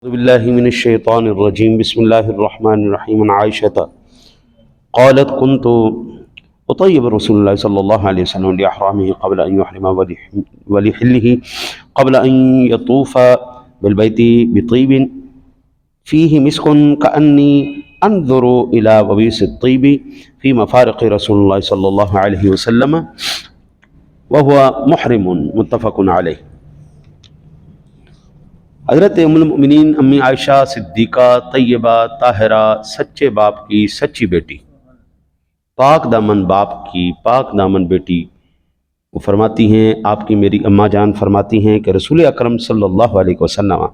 أعوذ بالله من الشيطان الرجيم بسم الله الرحمن الرحيم. عن عائشة قالت كنت أطيب رسول الله صلى الله عليه وسلم لإحرامه قبل أن يحرم ولحله قبل أن يطوف بالبيت بطيب فيه مسك كأني أنظر إلى وبيس الطيب في مفارق رسول الله صلى الله عليه وسلم وهو محرم. متفق عليه. حضرت ام المؤمنین امی عائشہ صدیقہ طیبہ طاہرہ سچے باپ کی سچی بیٹی، پاک دامن باپ کی پاک دامن بیٹی، وہ فرماتی ہیں، آپ کی میری اماں جان فرماتی ہیں کہ رسول اکرم صلی اللہ علیہ وسلم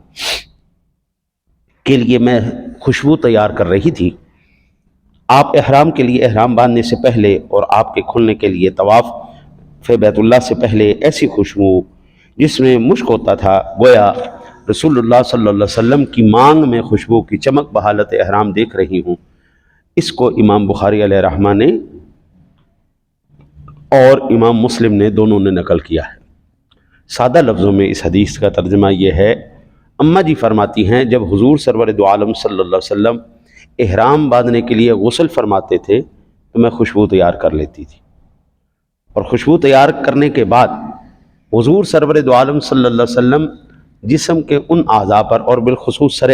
کے لیے میں خوشبو تیار کر رہی تھی. آپ احرام کے لیے احرام باندھنے سے پہلے اور آپ کے کھلنے کے لیے طواف بیت اللہ سے پہلے ایسی خوشبو جس میں مشک ہوتا تھا، گویا رسول اللہ صلی اللہ علیہ وسلم کی مانگ میں خوشبو کی چمک بحالت احرام دیکھ رہی ہوں. اس کو امام بخاری علیہ رحمہ نے اور امام مسلم نے دونوں نے نقل کیا ہے. سادہ لفظوں میں اس حدیث کا ترجمہ یہ ہے، اماں جی فرماتی ہیں جب حضور سرور دو عالم صلی اللہ علیہ وسلم احرام باندھنے کے لیے غسل فرماتے تھے تو میں خوشبو تیار کر لیتی تھی، اور خوشبو تیار کرنے کے بعد حضور سرور دو عالم صلی اللہ علیہ وسلم جسم کے ان اعضاء پر اور بالخصوص سر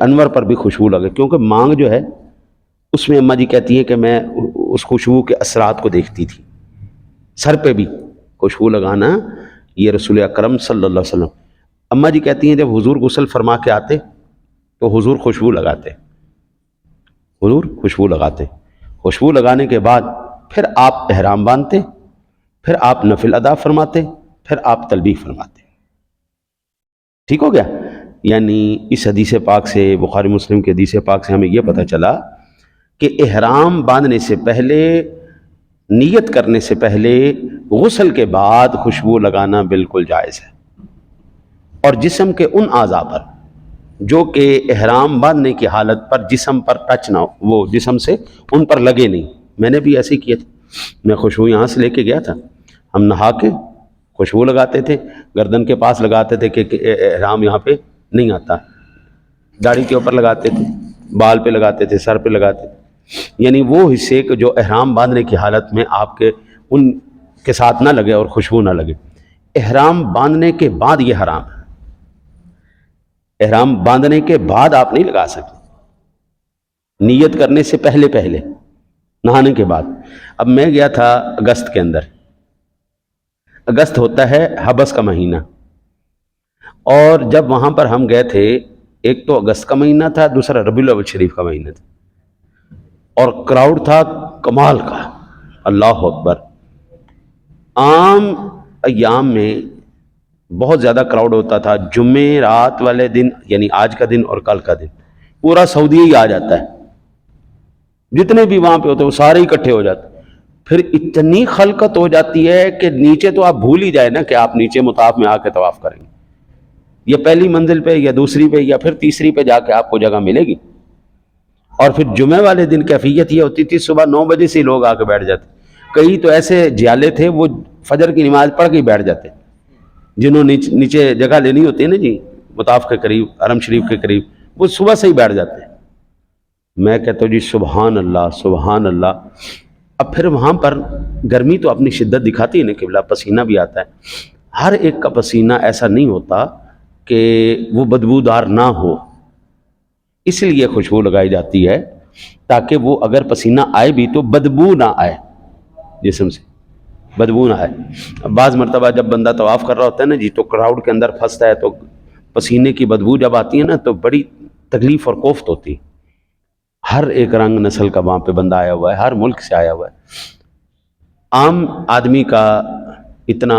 انور پر بھی خوشبو لگے، کیونکہ مانگ جو ہے اس میں اماں جی کہتی ہیں کہ میں اس خوشبو کے اثرات کو دیکھتی تھی. سر پہ بھی خوشبو لگانا یہ رسول اکرم صلی اللہ علیہ وسلم. اماں جی کہتی ہیں جب حضور غسل فرما کے آتے تو حضور خوشبو لگاتے. خوشبو لگانے کے بعد پھر آپ احرام باندھتے، پھر آپ نفل ادا فرماتے، پھر آپ تلبیہ فرماتے. ٹھیک ہو گیا؟ یعنی اس حدیث پاک سے، بخاری مسلم کے حدیث پاک سے ہمیں یہ پتہ چلا کہ احرام باندھنے سے پہلے، نیت کرنے سے پہلے، غسل کے بعد خوشبو لگانا بالکل جائز ہے، اور جسم کے ان اعضاء پر جو کہ احرام باندھنے کی حالت پر جسم پر ٹچ نہ ہو، وہ جسم سے ان پر لگے نہیں. میں نے بھی ایسے ہی کیا تھا. میں خوشبو یہاں سے لے کے گیا تھا، ہم نہا کے خوشبو لگاتے تھے، گردن کے پاس لگاتے تھے کہ احرام یہاں پہ نہیں آتا، داڑھی کے اوپر لگاتے تھے، بال پہ لگاتے تھے، سر پہ لگاتے تھے، یعنی وہ حصے جو احرام باندھنے کی حالت میں آپ کے ان کے ساتھ نہ لگے اور خوشبو نہ لگے. احرام باندھنے کے بعد یہ حرام ہے. احرام باندھنے کے بعد آپ نہیں لگا سکتے، نیت کرنے سے پہلے نہانے کے بعد. اب میں گیا تھا اگست کے اندر، اگست ہوتا ہے حبس کا مہینہ، اور جب وہاں پر ہم گئے تھے، ایک تو اگست کا مہینہ تھا، دوسرا ربیع الاول شریف کا مہینہ تھا، اور کراؤڈ تھا کمال کا. اللہ اکبر. عام ایام میں بہت زیادہ کراؤڈ ہوتا تھا. جمعے رات والے دن، یعنی آج کا دن اور کل کا دن، پورا سعودیہ ہی آ جاتا ہے، جتنے بھی وہاں پہ ہوتے وہ سارے اکٹھے ہو جاتے. پھر اتنی خلقت ہو جاتی ہے کہ نیچے تو آپ بھول ہی جائے نا کہ آپ نیچے مطاف میں آ کے طواف کریں گے. یہ پہلی منزل پہ یا دوسری پہ یا پھر تیسری پہ جا کے آپ کو جگہ ملے گی. اور پھر جمعے والے دن کیفیت یہ ہوتی تھی، صبح 9 بجے سے لوگ آ کے بیٹھ جاتے. کئی تو ایسے جیالے تھے وہ فجر کی نماز پڑھ کے ہی بیٹھ جاتے، جنہوں نے نیچے جگہ لینی ہوتی ہے نا جی مطاف کے قریب، حرم شریف کے قریب، وہ صبح سے ہی بیٹھ جاتے ہیں. میں کہتا ہوں جی سبحان اللہ سبحان اللہ. اب پھر وہاں پر گرمی تو اپنی شدت دکھاتی ہے نا، قبلہ پسینہ بھی آتا ہے. ہر ایک کا پسینہ ایسا نہیں ہوتا کہ وہ بدبودار نہ ہو، اس لیے خوشبو لگائی جاتی ہے تاکہ وہ اگر پسینہ آئے بھی تو بدبو نہ آئے، جسم سے بدبو نہ آئے. بعض مرتبہ جب بندہ طواف کر رہا ہوتا ہے نا جی، تو کراؤڈ کے اندر پھنستا ہے، تو پسینے کی بدبو جب آتی ہے نا تو بڑی تکلیف اور کوفت ہوتی ہے. ہر ایک رنگ نسل کا وہاں پہ بندہ آیا ہوا ہے، ہر ملک سے آیا ہوا ہے. عام آدمی کا اتنا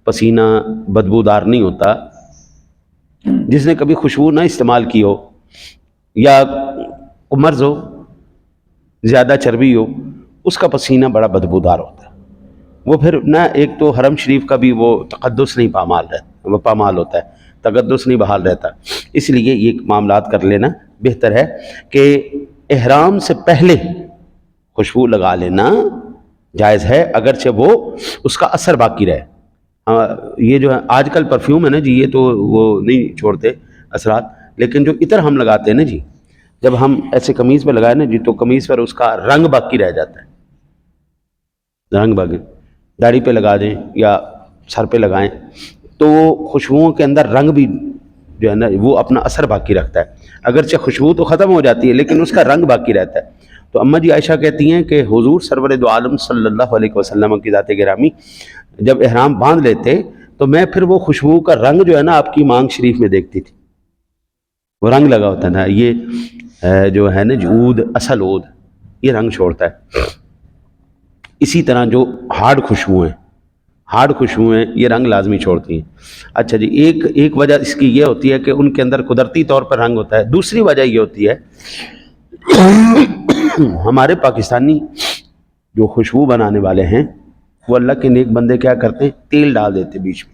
پسینہ بدبودار نہیں ہوتا. جس نے کبھی خوشبو نہ استعمال کی ہو، یا مرض ہو، زیادہ چربی ہو، اس کا پسینہ بڑا بدبودار ہوتا ہے. وہ پھر نہ ایک تو حرم شریف کا بھی وہ تقدس نہیں پامال ہوتا ہے، تقدس نہیں بحال رہتا. اس لیے یہ معاملات کر لینا بہتر ہے کہ احرام سے پہلے خوشبو لگا لینا جائز ہے، اگرچہ وہ اس کا اثر باقی رہے. یہ جو ہے آج کل پرفیوم ہے نا جی، یہ تو وہ نہیں چھوڑتے اثرات، لیکن جو عطر ہم لگاتے ہیں نا جی، جب ہم ایسے قمیض پہ لگائیں نا جی تو قمیض پر اس کا رنگ باقی رہ جاتا ہے، رنگ باقی، داڑھی پہ لگا دیں یا سر پہ لگائیں تو خوشبوؤں کے اندر رنگ بھی جو ہے نا وہ اپنا اثر باقی رکھتا ہے، اگرچہ خوشبو تو ختم ہو جاتی ہے لیکن اس کا رنگ باقی رہتا ہے۔ تو اماں جی عائشہ کہتی ہیں کہ حضور سرور دو عالم صلی اللہ علیہ وسلم کی ذات گرامی جب احرام باندھ لیتے تو میں پھر وہ خوشبو کا رنگ جو ہے نا آپ کی مانگ شریف میں دیکھتی تھی، وہ رنگ لگا ہوتا ہے نا، یہ جو ہے نا جو عود، اصل عود، یہ رنگ چھوڑتا ہے۔ اسی طرح جو ہارڈ خوشبوئیں یہ رنگ لازمی چھوڑتی ہیں۔ اچھا جی، ایک وجہ اس کی یہ ہوتی ہے کہ ان کے اندر قدرتی طور پر رنگ ہوتا ہے۔ دوسری وجہ یہ ہوتی ہے ہمارے پاکستانی جو خوشبو بنانے والے ہیں وہ اللہ کے نیک بندے کیا کرتے ہیں، تیل ڈال دیتے، بیچ میں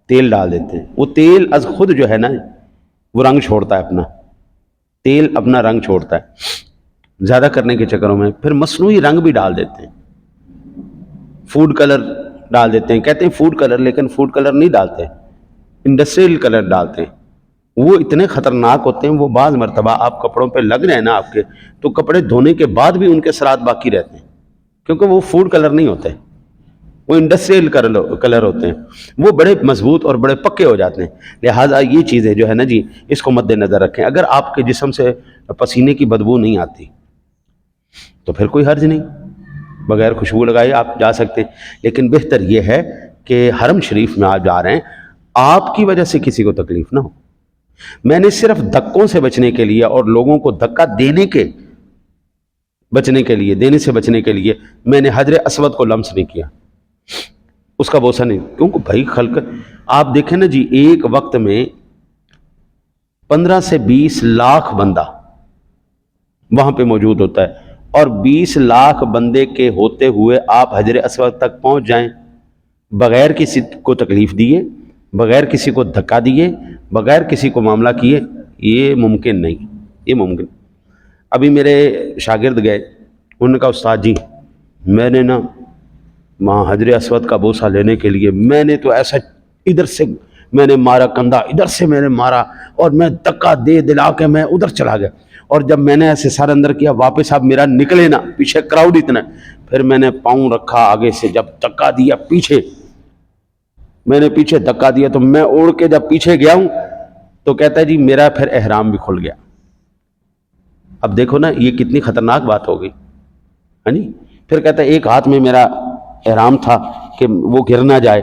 تیل ڈال دیتے ہیں، وہ تیل از خود جو ہے نا وہ رنگ چھوڑتا ہے، اپنا تیل اپنا رنگ چھوڑتا ہے، زیادہ کرنے کے چکروں میں پھر مصنوعی رنگ بھی ڈال دیتے ہیں، فوڈ کلر ڈال دیتے ہیں، کہتے ہیں فوڈ کلر، لیکن فوڈ کلر نہیں ڈالتے، انڈسٹریل کلر ڈالتے ہیں، وہ اتنے خطرناک ہوتے ہیں، وہ بعض مرتبہ آپ کپڑوں پہ لگ رہے ہیں نا آپ کے، تو کپڑے دھونے کے بعد بھی ان کے اثرات باقی رہتے ہیں، کیونکہ وہ فوڈ کلر نہیں ہوتے، وہ انڈسٹریل کلر ہوتے ہیں، وہ بڑے مضبوط اور بڑے پکے ہو جاتے ہیں۔ لہٰذا یہ چیزیں جو ہے نا جی اس کو مد نظر رکھیں۔ اگر آپ کے جسم سے پسینے کی بدبو نہیں آتی تو پھر کوئی حرج نہیں، بغیر خوشبو لگائے آپ جا سکتے ہیں، لیکن بہتر یہ ہے کہ حرم شریف میں آپ جا رہے ہیں، آپ کی وجہ سے کسی کو تکلیف نہ ہو۔ میں نے صرف دھکوں سے بچنے کے لیے اور لوگوں کو دھکا دینے سے بچنے کے لیے میں نے حجر اسود کو لمس نہیں کیا، اس کا بوسہ نہیں، کیونکہ بھائی خلق آپ دیکھیں نا جی، ایک وقت میں 15 سے 20 لاکھ بندہ وہاں پہ موجود ہوتا ہے، اور 20 لاکھ بندے کے ہوتے ہوئے آپ حجر اسود تک پہنچ جائیں بغیر کسی کو تکلیف دیے، بغیر کسی کو دھکا دیے، بغیر کسی کو معاملہ کیے، یہ ممکن نہیں، یہ ممکن۔ ابھی میرے شاگرد گئے، انہوں نے کہا استاد جی میں نے نا وہاں حجر اسود کا بوسہ لینے کے لیے میں نے تو ایسا ادھر سے میں نے مارا کندھا، ادھر سے میں نے مارا، اور میں دھکا دے دلا کے میں ادھر چلا گیا، اور جب میں نے ایسے سر اندر کیا واپس اب میرا نکلے نا، پیچھے کراؤڈ اتنا، پھر میں نے پاؤں رکھا آگے سے، جب دھکا دیا پیچھے، میں نے پیچھے دھکا دیا تو میں اڑ کے جب پیچھے گیا ہوں تو کہتا ہے جی میرا پھر احرام بھی کھل گیا۔ اب دیکھو نا یہ کتنی خطرناک بات ہو گئی، ہاں جی۔ پھر کہتا ہے ایک ہاتھ میں میرا احرام تھا کہ وہ گر نہ جائے،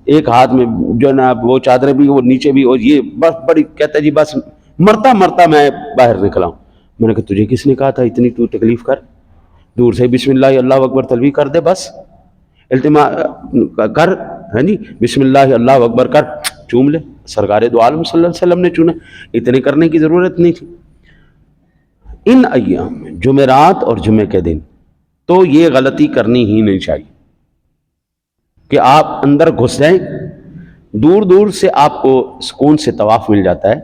ایک ہاتھ میں جو نا وہ چادریں بھی، وہ نیچے بھی، اور یہ بس بڑی، کہتا ہے جی بس مرتا مرتا میں باہر نکلا ہوں۔ میں نے کہا تجھے کس نے کہا تھا اتنی تو تکلیف کر، دور سے بسم اللہ اللہ اکبر تلوی کر دے، بس التما کر، ہے جی، بسم اللہ اللہ اکبر کر، چوم لے، سرکار دو عالم صلی اللہ علیہ وسلم نے چونا، اتنے کرنے کی ضرورت نہیں تھی۔ ان ایام جمعرات اور جمعے کے دن تو یہ غلطی کرنی ہی نہیں چاہیے کہ آپ اندر گھس جائیں، دور دور سے آپ کو سکون سے طواف مل جاتا ہے۔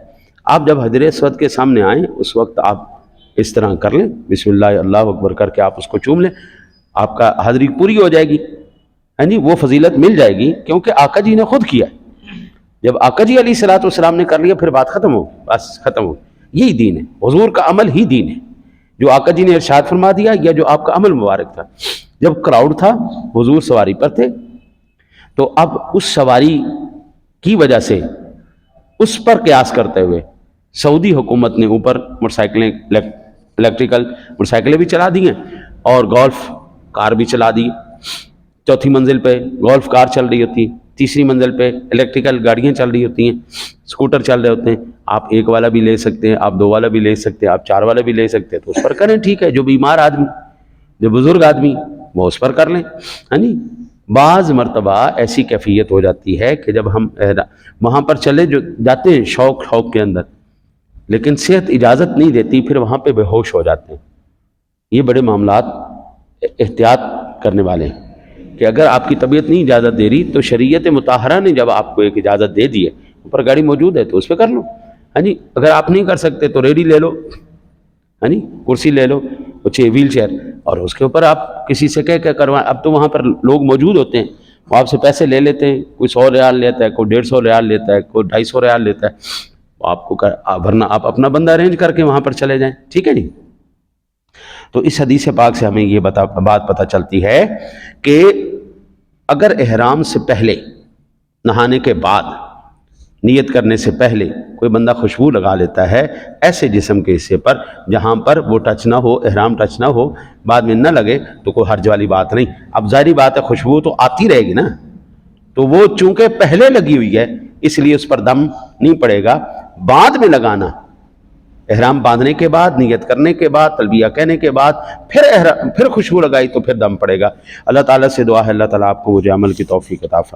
آپ جب حجر اسود کے سامنے آئیں اس وقت آپ اس طرح کر لیں، بسم اللہ اللہ اکبر کر کے آپ اس کو چوم لیں، آپ کا حاضری پوری ہو جائے گی، ہاں جی، وہ فضیلت مل جائے گی، کیونکہ آقا جی نے خود کیا۔ جب آقا جی علیہ الصلوۃ والسلام نے کر لیا پھر بات ختم ہو، بس ختم ہو، یہی دین ہے، حضور کا عمل ہی دین ہے، جو آقا جی نے ارشاد فرما دیا یا جو آپ کا عمل مبارک تھا۔ جب کراؤڈ تھا، حضور سواری پر تھے، تو اب اس سواری کی وجہ سے اس پر قیاس کرتے ہوئے سعودی حکومت نے اوپر موٹر سائیکلیں، الیکٹریکل موٹر سائیکلیں بھی چلا دی ہیں اور گولف کار بھی چلا دی، چوتھی منزل پہ گولف کار چل رہی ہوتی ہے، تیسری منزل پہ الیکٹریکل گاڑیاں چل رہی ہوتی ہیں، اسکوٹر چل رہے ہوتے ہیں، آپ ایک والا بھی لے سکتے ہیں، آپ 2 والا بھی لے سکتے ہیں، آپ 4 والا بھی لے سکتے ہیں، تو اس پر کریں، ٹھیک ہے۔ جو بیمار آدمی، جو بزرگ آدمی، وہ اس پر کر لیں، ہاں جی۔ بعض مرتبہ ایسی کیفیت ہو جاتی ہے کہ جب ہم وہاں پر چلے جاتے ہیں شوق کے اندر، لیکن صحت اجازت نہیں دیتی، پھر وہاں پہ بے ہوش ہو جاتے ہیں۔ یہ بڑے معاملات احتیاط کرنے والے ہیں کہ اگر آپ کی طبیعت نہیں اجازت دے رہی تو شریعت مطہرہ نے جب آپ کو ایک اجازت دے دی ہے، اوپر گاڑی موجود ہے تو اس پہ کر لو، ہاں جی۔ اگر آپ نہیں کر سکتے تو ریڈی لے لو، ہاں جی، کرسی لے لو، ویل چیئر، اور اس کے اوپر آپ کسی سے کہہ کے کروائیں۔ اب تو وہاں پر لوگ موجود ہوتے ہیں، وہ آپ سے پیسے لے لیتے ہیں، کوئی 100 ریال لیتا ہے، کوئی 150 ریال لیتا ہے، کوئی 250 ریال لیتا ہے، آپ کو ورنہ آپ اپنا بندہ ارینج کر کے وہاں پر چلے جائیں، ٹھیک ہے جی۔ تو اس حدیث پاک سے ہمیں یہ بات پتہ چلتی ہے کہ اگر احرام سے پہلے، نہانے کے بعد، نیت کرنے سے پہلے کوئی بندہ خوشبو لگا لیتا ہے ایسے جسم کے حصے پر جہاں پر وہ ٹچ نہ ہو، احرام ٹچ نہ ہو، بعد میں نہ لگے، تو کوئی حرج والی بات نہیں۔ اب ظاہری بات ہے خوشبو تو آتی رہے گی نا، تو وہ چونکہ پہلے لگی ہوئی ہے اس لیے اس پر دم نہیں پڑے گا۔ بعد میں لگانا، احرام باندھنے کے بعد، نیت کرنے کے بعد، تلبیہ کہنے کے بعد پھر خوشبو لگائی تو پھر دم پڑے گا۔ اللہ تعالیٰ سے دعا ہے اللہ تعالیٰ آپ کو مجھے عمل کی توفیق عطا فرمائے۔